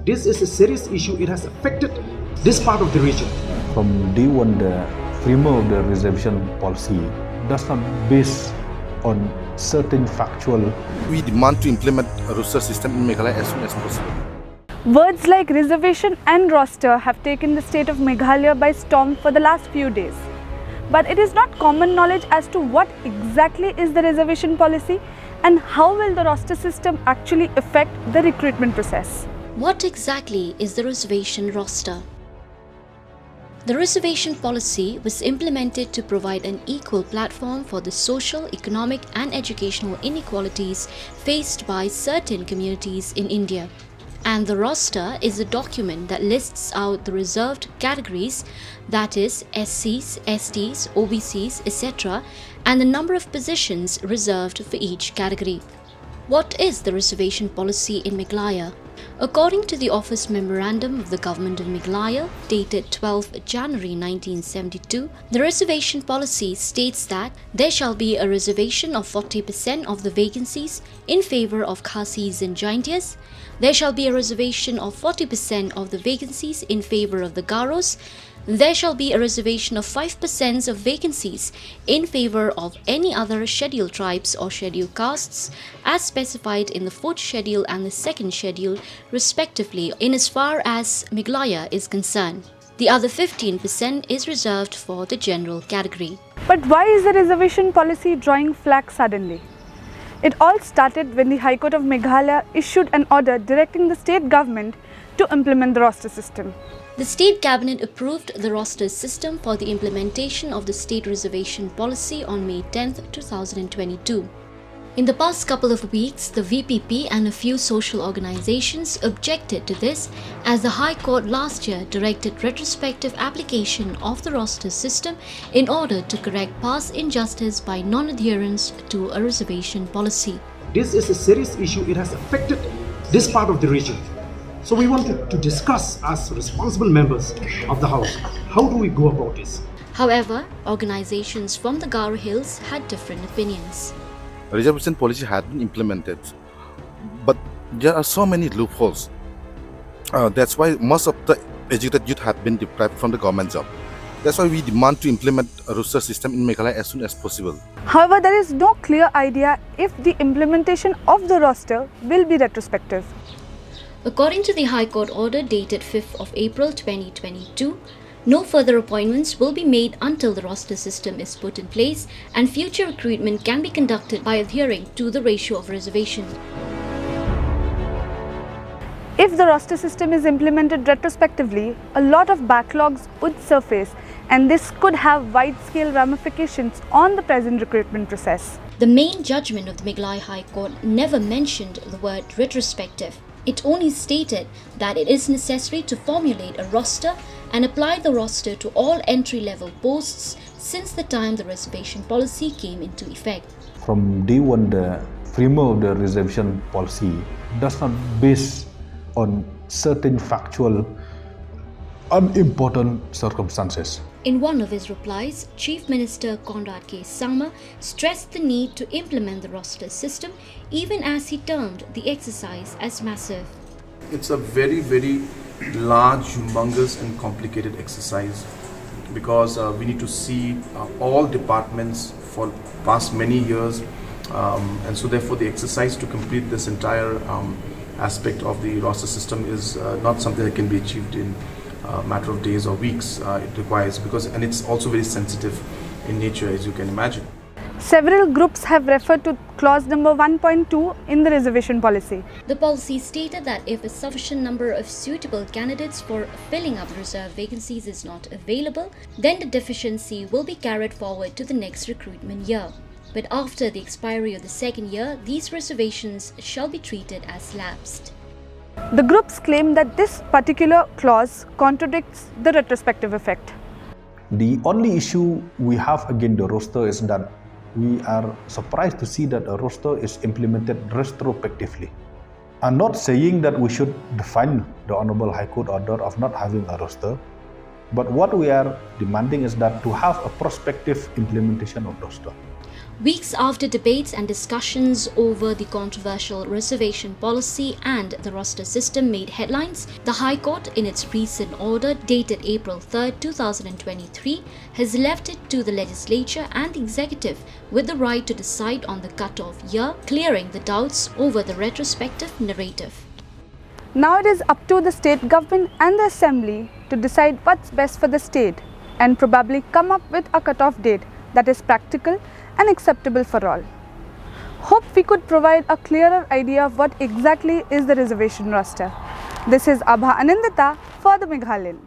This is a serious issue. It has affected this part of the region. From day one, the framework of the reservation policy does not base on certain factual. We demand to implement a roster system in Meghalaya as soon as possible. Words like reservation and roster have taken the state of Meghalaya by storm for the last few days. But it is not common knowledge as to what exactly is the reservation policy and how will the roster system actually affect the recruitment process. What exactly is the reservation roster? The reservation policy was implemented to provide an equal platform for the social, economic and educational inequalities faced by certain communities in India. And the roster is a document that lists out the reserved categories, that is SCs, STs, OBCs, etc., and the number of positions reserved for each category. What is the reservation policy in Meghalaya? According to the Office Memorandum of the Government of Meghalaya, dated 12 January 1972, the reservation policy states that there shall be a reservation of 40% of the vacancies in favour of Khasis and Jaintias. There shall be a reservation of 40% of the vacancies in favour of the Garos. There shall be a reservation of 5% of vacancies in favour of any other scheduled tribes or scheduled castes as specified in the 4th schedule and the 2nd schedule respectively in as far as Meghalaya is concerned. The other 15% is reserved for the general category. But why is the reservation policy drawing flag suddenly? It all started when the High Court of Meghalaya issued an order directing the state government to implement the roster system. The State Cabinet approved the roster system for the implementation of the state reservation policy on May 10, 2022. In the past couple of weeks, the VPP and a few social organizations objected to this as the High Court last year directed retrospective application of the roster system in order to correct past injustice by non-adherence to a reservation policy. This is a serious issue. It has affected this part of the region. So we want to discuss as responsible members of the House, how do we go about this? However, organizations from the Garo Hills had different opinions. Reservation policy had been implemented, but there are so many loopholes. That's why most of the educated youth have been deprived from the government job. That's why we demand to implement a roster system in Meghalaya as soon as possible. However, there is no clear idea if the implementation of the roster will be retrospective. According to the High Court order dated 5th of April 2022, no further appointments will be made until the roster system is put in place and future recruitment can be conducted by adhering to the ratio of reservation. If the roster system is implemented retrospectively, a lot of backlogs would surface and this could have wide-scale ramifications on the present recruitment process. The main judgment of the Meghalaya High Court never mentioned the word retrospective. It only stated that it is necessary to formulate a roster and apply the roster to all entry-level posts since the time the reservation policy came into effect. From day one, the framework of the reservation policy does not base on certain factual, unimportant circumstances. In one of his replies, Chief Minister Conrad K. Sama stressed the need to implement the roster system even as he termed the exercise as massive. It's a very, very large, humongous and complicated exercise because we need to see all departments for past many years and so therefore the exercise to complete this entire aspect of the roster system is not something that can be achieved in a matter of days or weeks. It requires and it's also very sensitive in nature, as you can imagine. Several groups have referred to clause number 1.2 in the reservation policy. The policy stated that if a sufficient number of suitable candidates for filling up reserved vacancies is not available, then the deficiency will be carried forward to the next recruitment year. But after the expiry of the second year, these reservations shall be treated as lapsed. The groups claim that this particular clause contradicts the retrospective effect. The only issue we have against the roster is that we are surprised to see that a roster is implemented retrospectively. I'm not saying that we should define the Honorable High Court order of not having a roster, but what we are demanding is that to have a prospective implementation of roster. Weeks after debates and discussions over the controversial reservation policy and the roster system made headlines, the High Court, in its recent order dated April 3, 2023, has left it to the legislature and the executive with the right to decide on the cut-off year, clearing the doubts over the retrospective narrative. Now it is up to the state government and the assembly to decide what's best for the state and probably come up with a cut-off date that is practical and acceptable for all. Hope we could provide a clearer idea of what exactly is the reservation roster. This is Abha Anindita for the Meghalayan.